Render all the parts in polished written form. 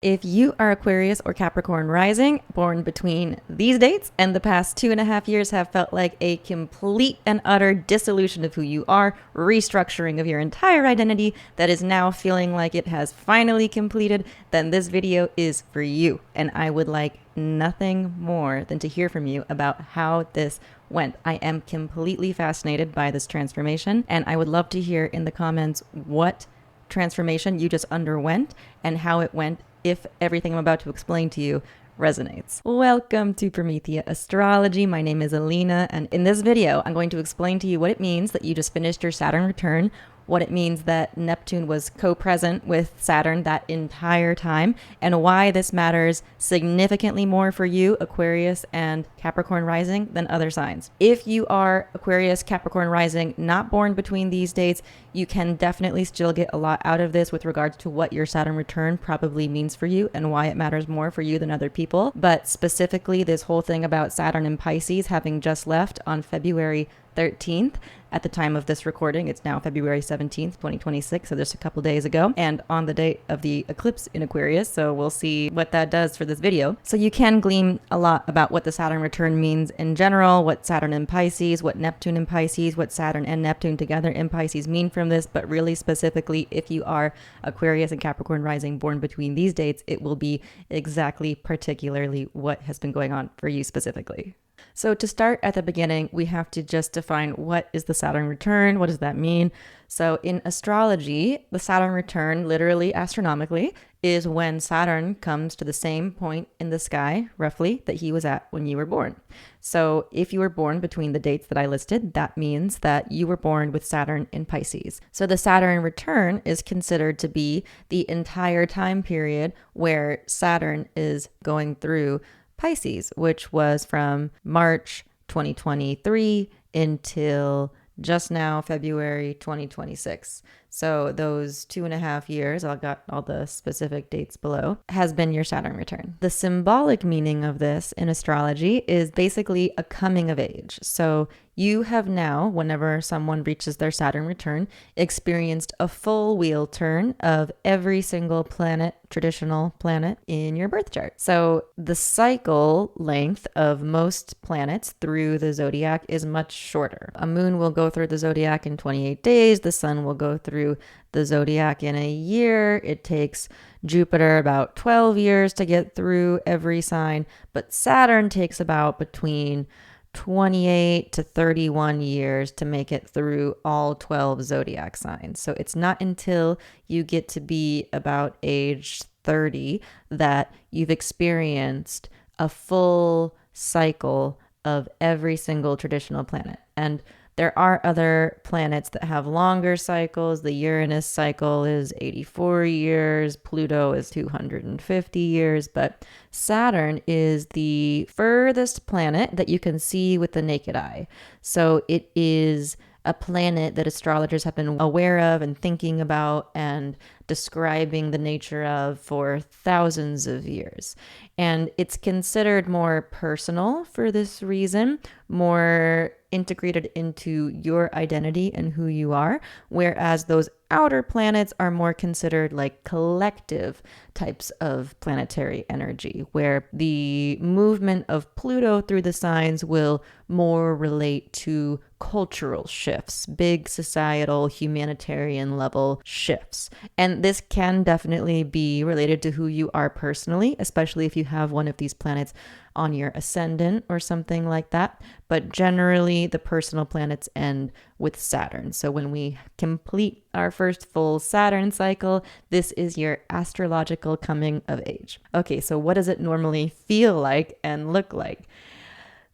If you are Aquarius or Capricorn rising, born between these dates, and the past 2.5 years have felt like a complete and utter dissolution of who you are, restructuring of your entire identity that is now feeling like it has finally completed, then this video is for you. And I would like nothing more than to hear from you about how this went. I am completely fascinated by this transformation, and I would love to hear in the comments what transformation you just underwent and how it went, if everything I'm about to explain to you resonates. Welcome to Promethea Astrology. My name is Alina, and in this video, I'm going to explain to you what it means that you just finished your Saturn return, what it means that Neptune was co-present with Saturn that entire time, and why this matters significantly more for you, Aquarius and Capricorn rising, than other signs. If you are Aquarius, Capricorn rising, not born between these dates, you can definitely still get a lot out of this with regards to what your Saturn return probably means for you and why it matters more for you than other people. But specifically, this whole thing about Saturn in Pisces having just left on February 13th. At the time of this recording, it's now February 17th, 2026, so just a couple days ago, and on the date of the eclipse in Aquarius, so we'll see what that does for this video. So you can glean a lot about what the Saturn return means in general, what Saturn in Pisces, what Neptune in Pisces, what Saturn and Neptune together in Pisces mean from this, but really specifically, if you are Aquarius and Capricorn rising born between these dates, it will be exactly particularly what has been going on for you specifically. So to start at the beginning, we have to just define what is the Saturn return. What does that mean? So in astrology, the Saturn return, literally astronomically, is when Saturn comes to the same point in the sky, roughly, that he was at when you were born. So if you were born between the dates that I listed, that means that you were born with Saturn in Pisces. So the Saturn return is considered to be the entire time period where Saturn is going through Pisces, which was from March 2023 until just now, February 2026. So those 2.5 years, I got all the specific dates below, has been your Saturn return. The symbolic meaning of this in astrology is basically a coming of age. So you have now, whenever someone reaches their Saturn return, experienced a full wheel turn of every single planet, traditional planet in your birth chart. So the cycle length of most planets through the zodiac is much shorter. A moon will go through the zodiac in 28 days. The sun will go through the zodiac in a year. It takes Jupiter about 12 years to get through every sign, but Saturn takes about between 28 to 31 years to make it through all 12 zodiac signs. So it's not until you get to be about age 30 that you've experienced a full cycle of every single traditional planet. And there are other planets that have longer cycles. The Uranus cycle is 84 years, Pluto is 250 years, but Saturn is the furthest planet that you can see with the naked eye. So it is a planet that astrologers have been aware of and thinking about and describing the nature of for thousands of years. And it's considered more personal for this reason, more integrated into your identity and who you are, whereas those outer planets are more considered like collective types of planetary energy, where the movement of Pluto through the signs will more relate to cultural shifts, big societal, humanitarian level shifts. And this can definitely be related to who you are personally, especially if you have one of these planets on your ascendant or something like that. But generally, the personal planets end with Saturn. So when we complete our first full Saturn cycle, this is your astrological coming of age. Okay, so what does it normally feel like and look like?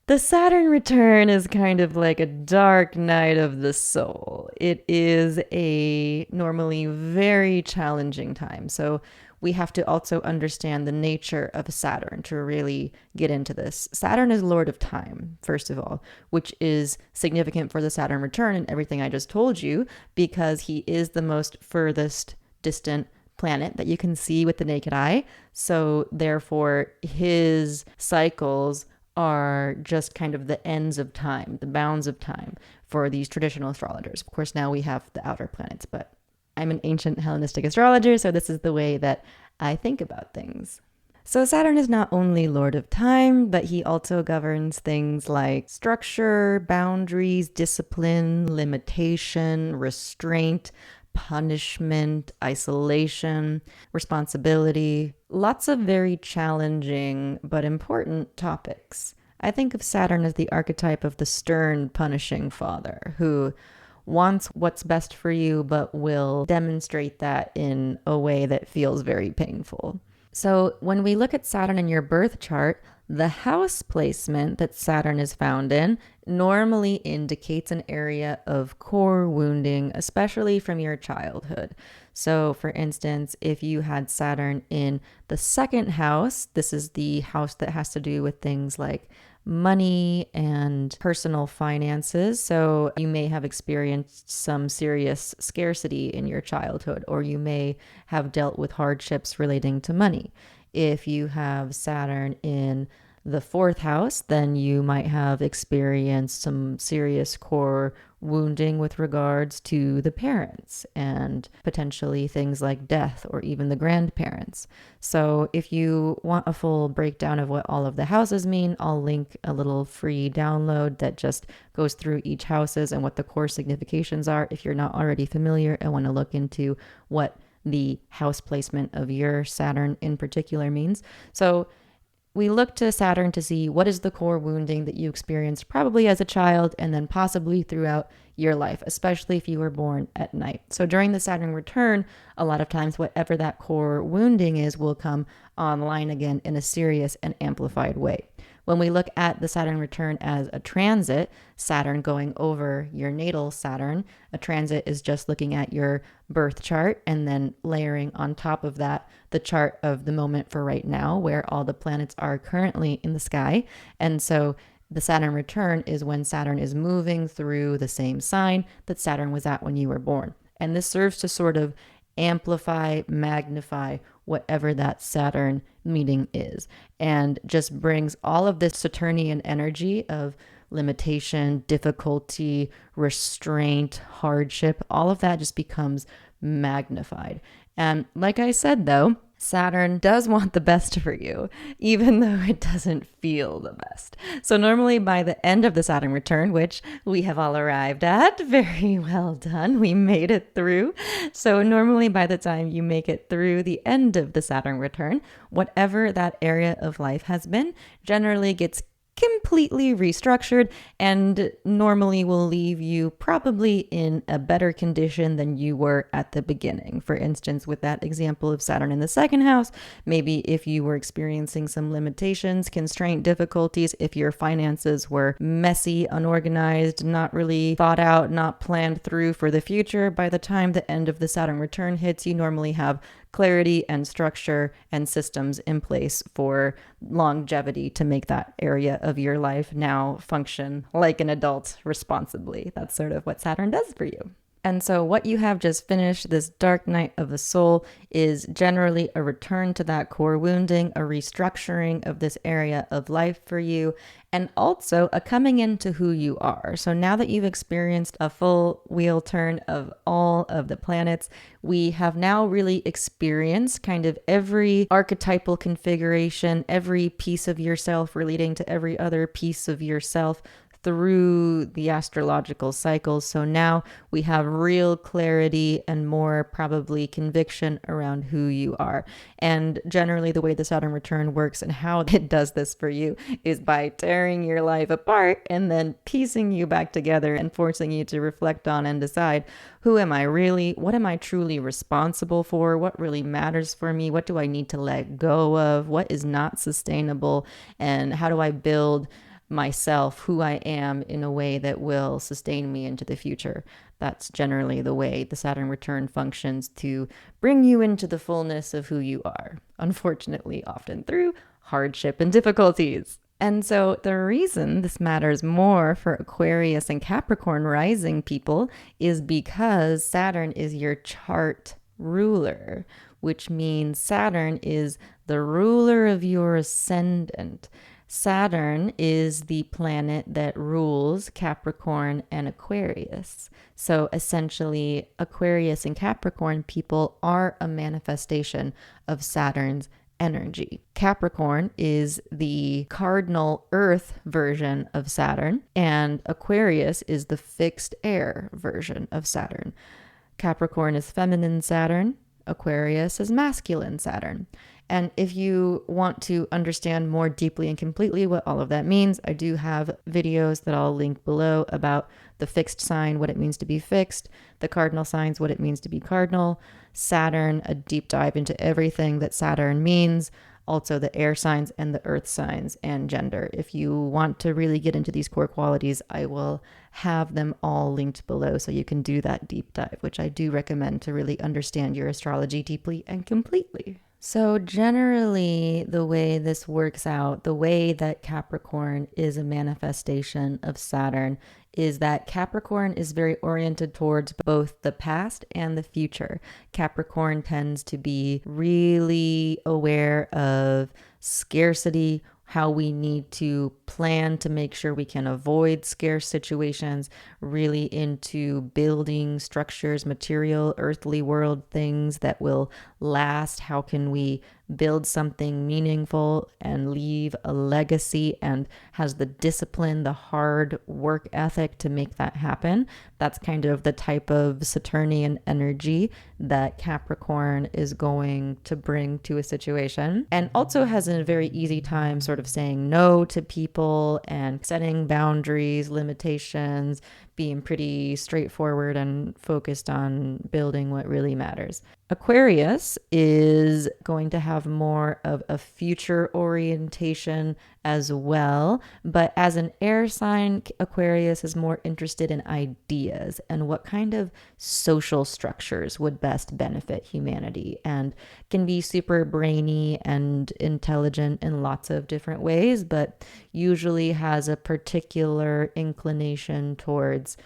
The Saturn return is kind of like a dark night of the soul. It is a normally very challenging time. So we have to also understand the nature of Saturn to really get into this. Saturn is Lord of Time, first of all, which is significant for the Saturn return and everything I just told you, because he is the most furthest distant planet that you can see with the naked eye. So therefore, his cycles are just kind of the ends of time, the bounds of time for these traditional astrologers. Of course, now we have the outer planets, but I'm an ancient Hellenistic astrologer, so this is the way that I think about things. So Saturn is not only Lord of Time, but he also governs things like structure, boundaries, discipline, limitation, restraint, punishment, isolation, responsibility. Lots of very challenging but important topics. I think of Saturn as the archetype of the stern, punishing father who wants what's best for you, but will demonstrate that in a way that feels very painful. So when we look at Saturn in your birth chart, the house placement that Saturn is found in normally indicates an area of core wounding, especially from your childhood. So, for instance, if you had Saturn in the second house, this is the house that has to do with things like money and personal finances. So you may have experienced some serious scarcity in your childhood, or you may have dealt with hardships relating to money. If you have Saturn in the fourth house, then you might have experienced some serious core wounding with regards to the parents and potentially things like death or even the grandparents. So if you want a full breakdown of what all of the houses mean, I'll link a little free download that just goes through each houses and what the core significations are if you're not already familiar and want to look into what the house placement of your Saturn in particular means. So we look to Saturn to see what is the core wounding that you experienced probably as a child and then possibly throughout your life, especially if you were born at night. So during the Saturn return, a lot of times whatever that core wounding is will come online again in a serious and amplified way. When we look at the Saturn return as a transit, Saturn going over your natal Saturn, a transit is just looking at your birth chart and then layering on top of that the chart of the moment for right now, where all the planets are currently in the sky. And so the Saturn return is when Saturn is moving through the same sign that Saturn was at when you were born. And this serves to sort of amplify, magnify whatever that Saturn meeting is, and just brings all of this Saturnian energy of limitation, difficulty, restraint, hardship, all of that just becomes magnified. And like I said, though, Saturn does want the best for you, even though it doesn't feel the best. So normally by the end of the Saturn return, which we have all arrived at, very well done, we made it through. So normally by the time you make it through the end of the Saturn return, whatever that area of life has been generally gets completely restructured and normally will leave you probably in a better condition than you were at the beginning. For instance, with that example of Saturn in the second house, maybe if you were experiencing some limitations, constraint, difficulties, if your finances were messy, unorganized, not really thought out, not planned through for the future, by the time the end of the Saturn return hits, you normally have clarity and structure and systems in place for longevity to make that area of your life now function like an adult responsibly. That's sort of what Saturn does for you. And so what you have just finished, this dark night of the soul, is generally a return to that core wounding, a restructuring of this area of life for you, and also a coming into who you are. So now that you've experienced a full wheel turn of all of the planets, we have now really experienced kind of every archetypal configuration, every piece of yourself relating to every other piece of yourself through the astrological cycles. So now we have real clarity and more probably conviction around who you are. And generally the way the Saturn return works and how it does this for you is by tearing your life apart and then piecing you back together and forcing you to reflect on and decide, who am I really? What am I truly responsible for? What really matters for me? What do I need to let go of? What is not sustainable? And how do I build myself, who I am, in a way that will sustain me into the future? That's generally the way the Saturn return functions, to bring you into the fullness of who you are, unfortunately often through hardship and difficulties. And so the reason this matters more for Aquarius and Capricorn rising people is because Saturn is your chart ruler, which means Saturn is the ruler of your ascendant. Saturn is the planet that rules Capricorn and Aquarius. So essentially, Aquarius and Capricorn people are a manifestation of Saturn's energy. Capricorn is the cardinal Earth version of Saturn, and Aquarius is the fixed air version of Saturn. Capricorn is feminine Saturn, Aquarius is masculine Saturn. And if you want to understand more deeply and completely what all of that means, I do have videos that I'll link below about the fixed sign, what it means to be fixed, the cardinal signs, what it means to be cardinal, Saturn, a deep dive into everything that Saturn means, also the air signs and the earth signs and gender. If you want to really get into these core qualities, I will have them all linked below so you can do that deep dive, which I do recommend to really understand your astrology deeply and completely. So generally, the way this works out, the way that Capricorn is a manifestation of Saturn is that Capricorn is very oriented towards both the past and the future. Capricorn tends to be really aware of scarcity, how we need to plan to make sure we can avoid scarce situations, really into building structures, material, earthly world things that will last. How can we build something meaningful and leave a legacy, and has the discipline, the hard work ethic to make that happen. That's kind of the type of Saturnian energy that Capricorn is going to bring to a situation, and also has a very easy time sort of saying no to people and setting boundaries, limitations, being pretty straightforward and focused on building what really matters. Aquarius is going to have more of a future orientation as well, but as an air sign, Aquarius is more interested in ideas and what kind of social structures would best benefit humanity, and can be super brainy and intelligent in lots of different ways, but usually has a particular inclination towards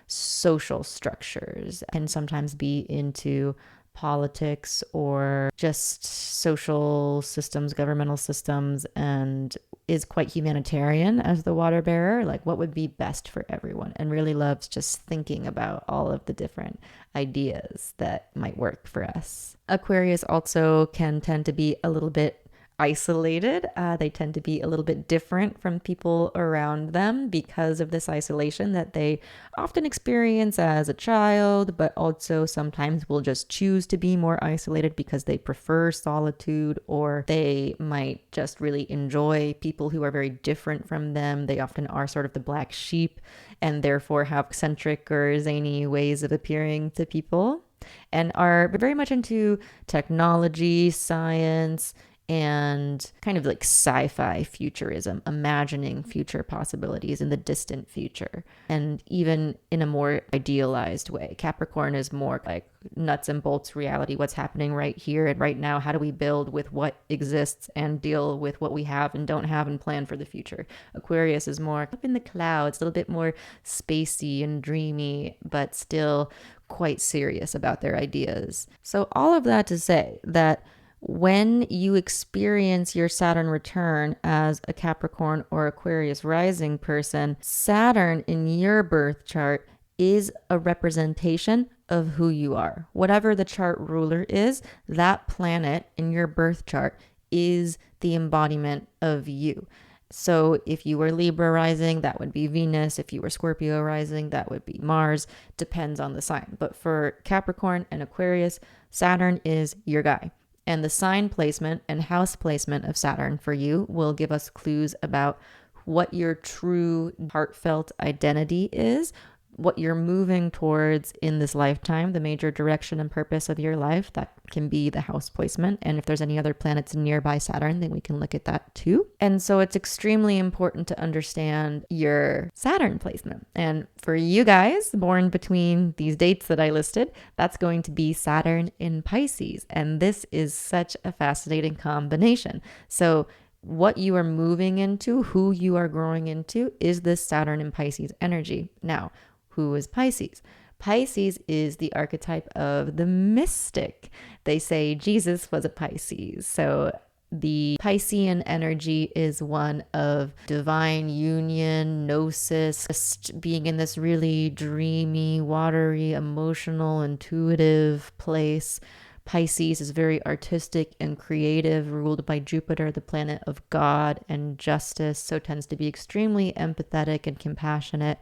social structures, and sometimes be into politics or just social systems, governmental systems, and is quite humanitarian as the water bearer, like what would be best for everyone, and really loves just thinking about all of the different ideas that might work for us. Aquarius also can tend to be a little bit isolated. They tend to be a little bit different from people around them because of this isolation that they often experience as a child, but also sometimes will just choose to be more isolated because they prefer solitude, or they might just really enjoy people who are very different from them. They often are sort of the black sheep and therefore have eccentric or zany ways of appearing to people, and are very much into technology, science, and kind of like sci-fi futurism, imagining future possibilities in the distant future, and even in a more idealized way. Capricorn is more like nuts and bolts reality, what's happening right here and right now. How do we build with what exists and deal with what we have and don't have and plan for the future? Aquarius is more up in the clouds, a little bit more spacey and dreamy, but still quite serious about their ideas. So all of that to say that when you experience your Saturn return as a Capricorn or Aquarius rising person, Saturn in your birth chart is a representation of who you are. Whatever the chart ruler is, that planet in your birth chart is the embodiment of you. So if you were Libra rising, that would be Venus. If you were Scorpio rising, that would be Mars. Depends on the sign. But for Capricorn and Aquarius, Saturn is your guy. And the sign placement and house placement of Saturn for you will give us clues about what your true heartfelt identity is, what you're moving towards in this lifetime, the major direction and purpose of your life. That can be the house placement. And if there's any other planets nearby Saturn, then we can look at that too. And so it's extremely important to understand your Saturn placement. And for you guys born between these dates that I listed, that's going to be Saturn in Pisces. And this is such a fascinating combination. So what you are moving into, who you are growing into, is this Saturn in Pisces energy. Now, who is Pisces? Pisces is the archetype of the mystic. They say Jesus was a Pisces. So The Piscean energy is one of divine union, gnosis, just being in this really dreamy, watery, emotional, intuitive place. Pisces is very artistic and creative, ruled by Jupiter, the planet of God and justice, so tends to be extremely empathetic and compassionate.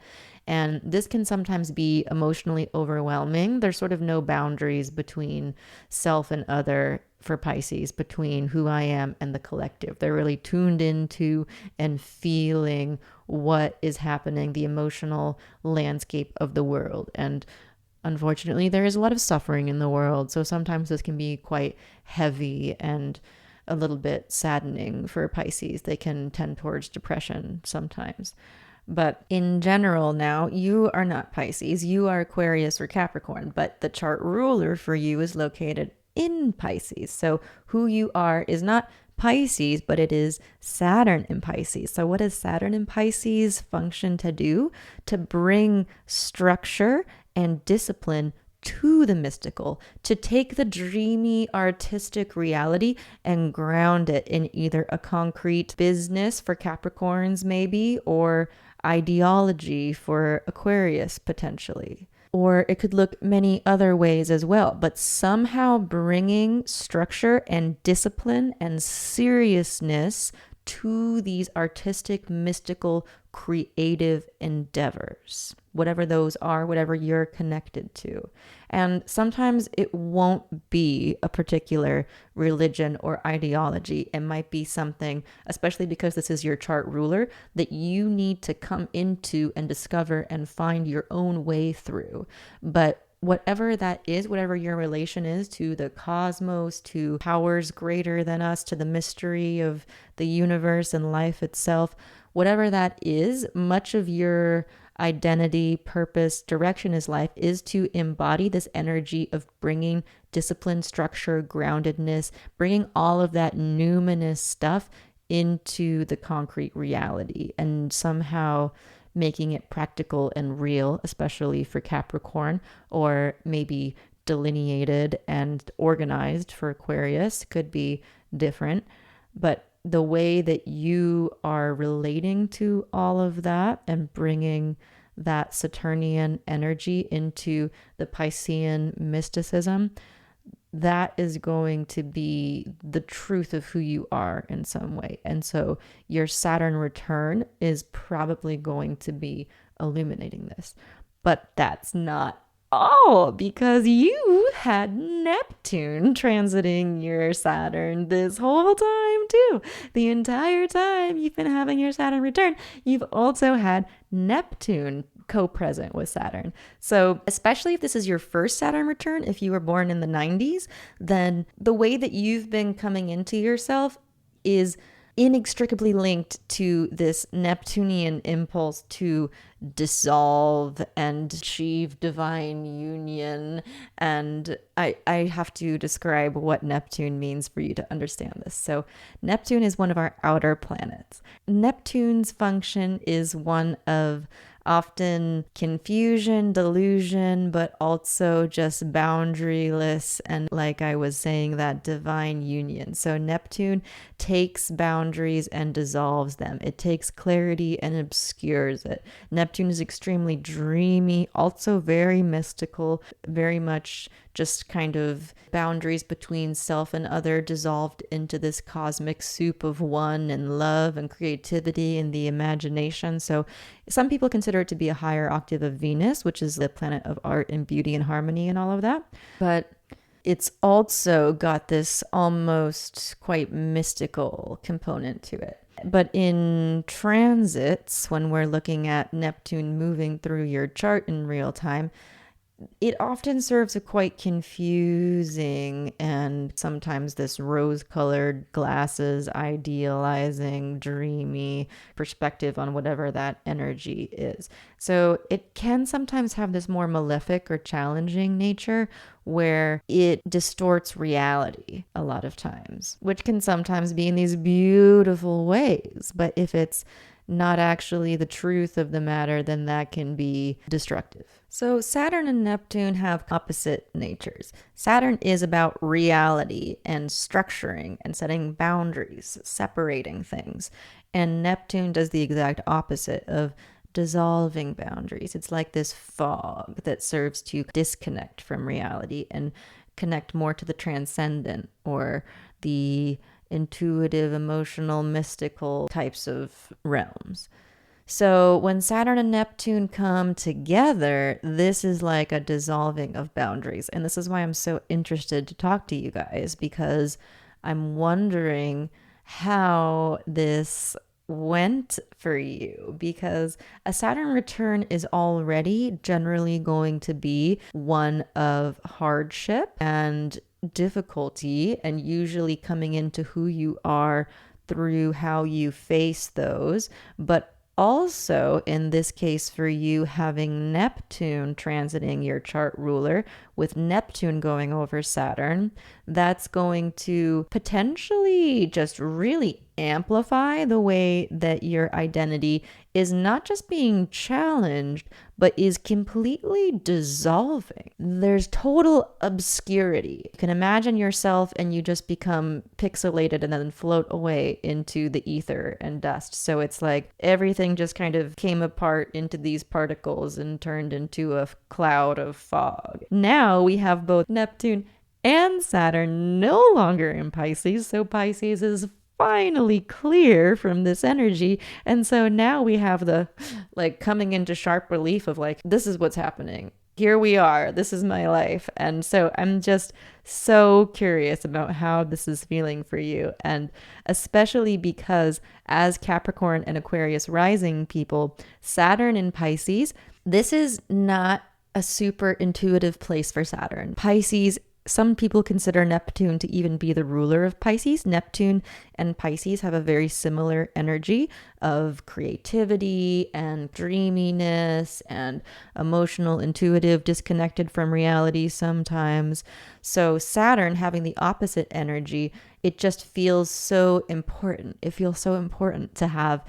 And this can sometimes be emotionally overwhelming. There's sort of no boundaries between self and other for Pisces, between who I am and the collective. They're really tuned into and feeling what is happening, the emotional landscape of the world. And unfortunately, there is a lot of suffering in the world. So sometimes this can be quite heavy and a little bit saddening for Pisces. They can tend towards depression sometimes. But in general now, you are not Pisces. You are Aquarius or Capricorn. But the chart ruler for you is located in Pisces. So who you are is not Pisces, but it is Saturn in Pisces. So what does Saturn in Pisces function to do? To bring structure and discipline to the mystical, to take the dreamy artistic reality and ground it in either a concrete business for Capricorns maybe, or ideology for Aquarius potentially. Or it could look many other ways as well, but somehow bringing structure and discipline and seriousness to these artistic, mystical, creative endeavors, whatever those are, whatever you're connected to. And sometimes it won't be a particular religion or ideology. It might be something, especially because this is your chart ruler, that you need to come into and discover and find your own way through. But whatever that is, whatever your relation is to the cosmos, to powers greater than us, to the mystery of the universe and life itself, whatever that is, much of your identity, purpose, direction is life is to embody this energy of bringing discipline, structure, groundedness, bringing all of that numinous stuff into the concrete reality and somehow making it practical and real, especially for Capricorn, or maybe delineated and organized for Aquarius, could be different. But the way that you are relating to all of that and bringing that Saturnian energy into the Piscean mysticism, that is going to be the truth of who you are in some way. And so your Saturn return is probably going to be illuminating this. But that's not all, because you had Neptune transiting your Saturn this whole time too. The entire time you've been having your Saturn return, you've also had Neptune co-present with Saturn. So especially if this is your first Saturn return, if you were born in the 90s, then the way that you've been coming into yourself is inextricably linked to this Neptunian impulse to dissolve and achieve divine union. And I have to describe what Neptune means for you to understand this. So Neptune is one of our outer planets. Neptune's function is one of often confusion, delusion, but also just boundaryless. And like I was saying, that divine union. So Neptune takes boundaries and dissolves them. It takes clarity and obscures it. Neptune is extremely dreamy, also very mystical, very much just kind of boundaries between self and other dissolved into this cosmic soup of one and love and creativity and the imagination. So some people consider it to be a higher octave of Venus, which is the planet of art and beauty and harmony and all of that. But it's also got this almost quite mystical component to it. But in transits, when we're looking at Neptune moving through your chart in real time, it often serves a quite confusing and sometimes this rose-colored glasses, idealizing, dreamy perspective on whatever that energy is. So it can sometimes have this more malefic or challenging nature where it distorts reality a lot of times, which can sometimes be in these beautiful ways. But if it's not actually the truth of the matter, then that can be destructive. So Saturn and Neptune have opposite natures. Saturn is about reality and structuring and setting boundaries, separating things. And Neptune does the exact opposite of dissolving boundaries. It's like this fog that serves to disconnect from reality and connect more to the transcendent or the intuitive, emotional, mystical types of realms. So when Saturn and Neptune come together, this is like a dissolving of boundaries. And this is why I'm so interested to talk to you guys, because I'm wondering how this went for you, because a Saturn return is already generally going to be one of hardship and difficulty, and usually coming into who you are through how you face those. But also, in this case for you, having Neptune transiting your chart ruler, with Neptune going over Saturn, that's going to potentially just really amplify the way that your identity is not just being challenged, but is completely dissolving. There's total obscurity. You can imagine yourself and you just become pixelated and then float away into the ether and dust. So it's like everything just kind of came apart into these particles and turned into a cloud of fog. Now we have both Neptune and Saturn no longer in Pisces, so Pisces is finally clear from this energy. And so now we have the like coming into sharp relief of like, this is what's happening. Here we are. This is my life. And so I'm just so curious about how this is feeling for you. And especially because as Capricorn and Aquarius rising people, Saturn in Pisces, this is not a super intuitive place for Saturn. Pisces, some people consider Neptune to even be the ruler of Pisces. Neptune and Pisces have a very similar energy of creativity and dreaminess and emotional, intuitive, disconnected from reality sometimes. So Saturn having the opposite energy, it just feels so important. It feels so important to have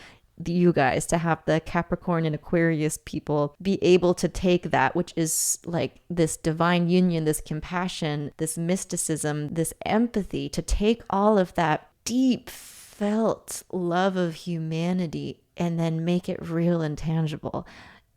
you guys, to have the Capricorn and Aquarius people be able to take that, which is like this divine union, this compassion, this mysticism, this empathy, to take all of that deep felt love of humanity and then make it real and tangible.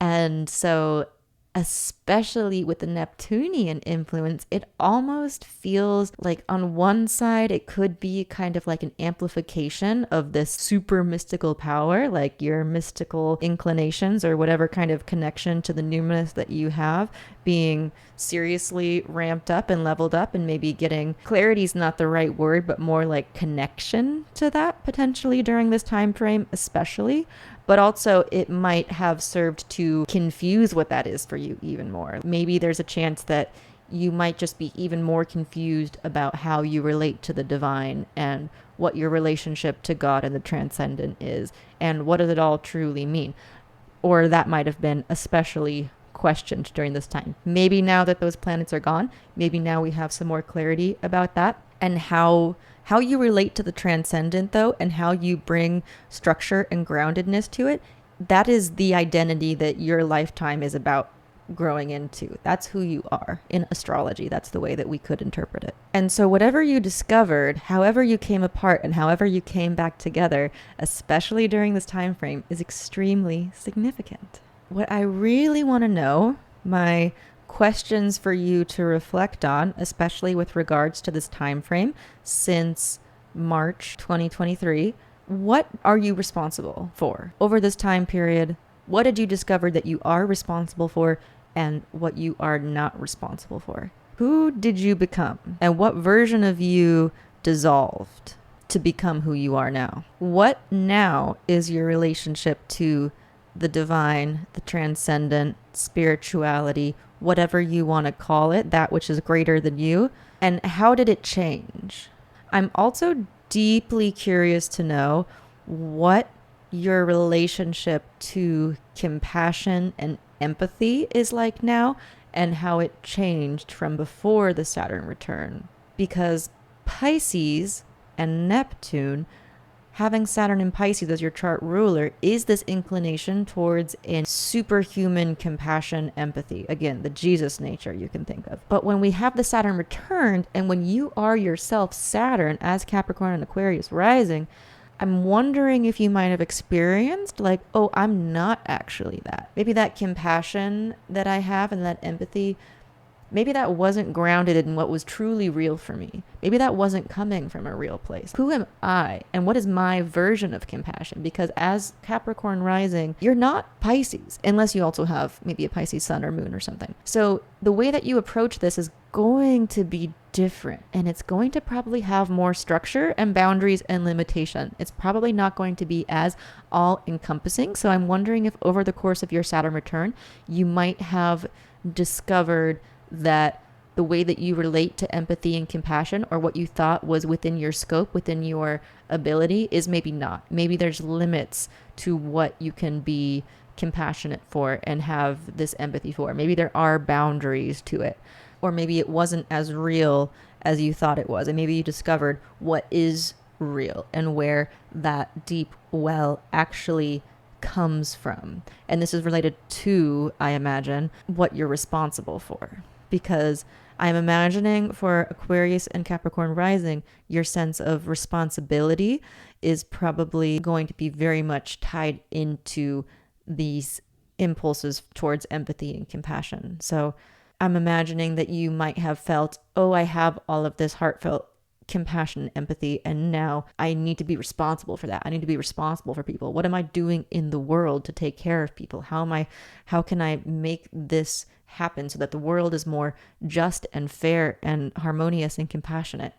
And so especially with the Neptunian influence, it almost feels like on one side, it could be kind of like an amplification of this super mystical power, like your mystical inclinations or whatever kind of connection to the numinous that you have being seriously ramped up and leveled up, and maybe getting clarity is not the right word, but more like connection to that potentially during this time frame, especially. But also it might have served to confuse what that is for you even more. Maybe there's a chance that you might just be even more confused about how you relate to the divine and what your relationship to God and the transcendent is, and what does it all truly mean. Or that might have been especially questioned during this time. Maybe now that those planets are gone, maybe now we have some more clarity about that, and how you relate to the transcendent though, and how you bring structure and groundedness to it. That is the identity that your lifetime is about growing into. That's who you are in astrology. That's the way that we could interpret it. And so whatever you discovered, however you came apart and however you came back together, especially during this time frame, is extremely significant. What I really want to know, my questions for you to reflect on, especially with regards to this time frame since March 2023, what are you responsible for over this time period? What did you discover that you are responsible for, and what you are not responsible for? Who did you become, and what version of you dissolved to become who you are now? What now is your relationship to the divine, the transcendent, spirituality, whatever you want to call it, that which is greater than you, and how did it change? I'm also deeply curious to know what your relationship to compassion and empathy is like now, and how it changed from before the Saturn return. Because Pisces and Neptune having Saturn in Pisces as your chart ruler is this inclination towards a superhuman compassion, empathy. Again, the Jesus nature you can think of. But when we have the Saturn returned, and when you are yourself Saturn as Capricorn and Aquarius rising, I'm wondering if you might have experienced like, oh, I'm not actually that. Maybe that compassion that I have and that empathy, maybe that wasn't grounded in what was truly real for me. Maybe that wasn't coming from a real place. Who am I? And what is my version of compassion? Because as Capricorn rising, you're not Pisces, unless you also have maybe a Pisces sun or moon or something. So the way that you approach this is going to be different, and it's going to probably have more structure and boundaries and limitation. It's probably not going to be as all encompassing. So I'm wondering if over the course of your Saturn return, you might have discovered that the way that you relate to empathy and compassion, or what you thought was within your scope, within your ability, is maybe not. Maybe there's limits to what you can be compassionate for and have this empathy for. Maybe there are boundaries to it, or maybe it wasn't as real as you thought it was, and maybe you discovered what is real and where that deep well actually comes from. And this is related to, I imagine, what you're responsible for. Because I'm imagining for Aquarius and Capricorn rising, your sense of responsibility is probably going to be very much tied into these impulses towards empathy and compassion. So I'm imagining that you might have felt, oh, I have all of this heartfelt compassion and empathy, and now I need to be responsible for that. I need to be responsible for people. What am I doing in the world to take care of people? How can I make this happen so that the world is more just and fair and harmonious and compassionate?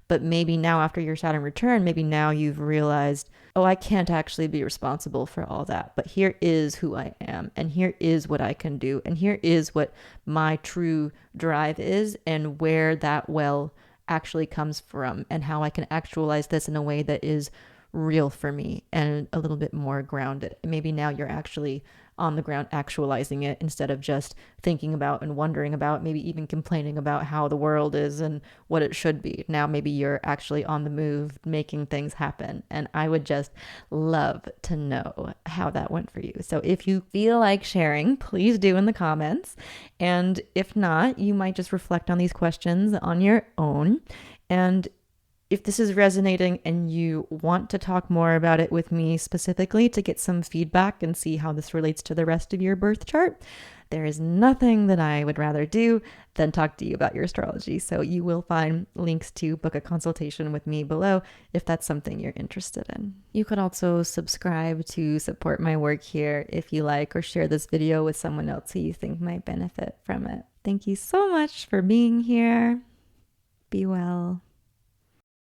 But maybe now, after your Saturn return, maybe now you've realized, oh, I can't actually be responsible for all that. But here is who I am, and here is what I can do, and here is what my true drive is, and where that well actually comes from, and how I can actualize this in a way that is real for me and a little bit more grounded. And maybe now you're actually on the ground actualizing it, instead of just thinking about and wondering about, maybe even complaining about how the world is and what it should be. Now maybe you're actually on the move, making things happen. And I would just love to know how that went for you. So if you feel like sharing, please do in the comments. And if not, you might just reflect on these questions on your own. And if this is resonating and you want to talk more about it with me specifically to get some feedback and see how this relates to the rest of your birth chart, there is nothing that I would rather do than talk to you about your astrology. So you will find links to book a consultation with me below if that's something you're interested in. You could also subscribe to support my work here if you like, or share this video with someone else who you think might benefit from it. Thank you so much for being here. Be well.